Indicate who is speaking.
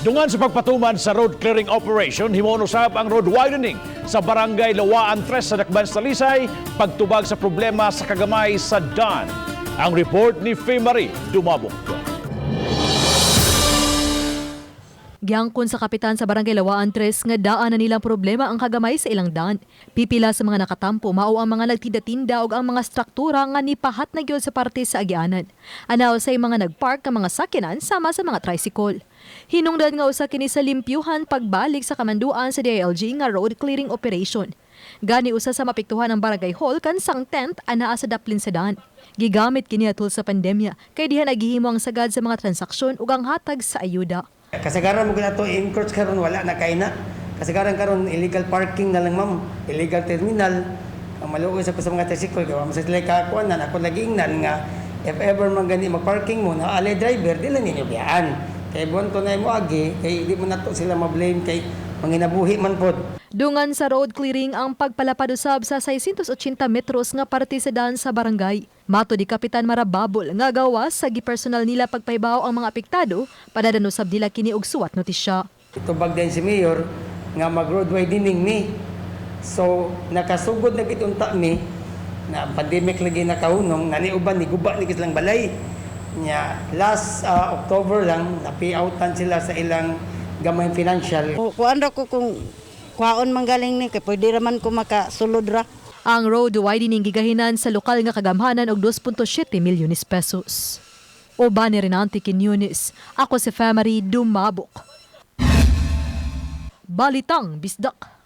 Speaker 1: Dungan sa pagpatuman sa road clearing operation, himon usab ang road widening sa barangay Lawaan 3 sa Dakban sa Talisay, pagtubag sa problema sa kagamay sa daan. Ang report ni Faye Marie Dumabok.
Speaker 2: Giangkon sa kapitan sa barangay Lawaan 3 nga daan na nilang problema ang kagamay sa ilang daan. Pipila sa mga nakatampo mao ang mga nagtinda-tinda ug ang mga struktura nga nipahat na gyud sa parte sa agianan. Anaw say mga nagpark nga mga sakyanan sama sa mga tricycle. Hinungdan nga usa kini sa limpyuhan pagbalik sa kamanduan sa DILG nga road clearing operation. Gani usa sa mapiktuhan ng barangay hall kansang tent anaa sa daplin sa daan. Gigamit kini atul sa pandemya kay diha naghihimo ang sagad sa mga transaksyon ug ang hatag sa ayuda.
Speaker 3: Kasagaran mo gina to encroach karon wala na kay na. Kasagaran karon illegal parking na lang ma'am, illegal terminal. Ang maluoy sa mga tricycle gawa mo sa sila kakuanan ako nagingnan nga if ever man gani mag-parking mo na alay driver dili ninyo biyaan. Kay buwan to na mo agi kay di mo nato sila ma-blame kay manginabuhi man pod.
Speaker 2: Dungan sa road clearing ang pagpalapad usab sa 680 metros nga parte sa daan sa barangay. Mato di Kapitan Marababol nga gawas sa gipersonal nila pagpaybaw ang mga apektado padadan usab nila kini og suwat notisya.
Speaker 3: Itubag din si Mayor nga mag-road widening mi. So nakasugod na gitunta mi na pandemic lagi nakahunong nani uban ni guba ni kislang balay. Nya last October lang napi-outan sila sa ilang gamay financial.
Speaker 4: Kuan ra ko kung kwaon manggaling ni kay pwede raman ko makasulod ra.
Speaker 2: Ang road widening gigahinan sa lokal nga kagamhanan og 2.7 milyones pesos. Uban ni Renante Quiñones, ako si Faye Marie Dumabok. Balitang Bisdak.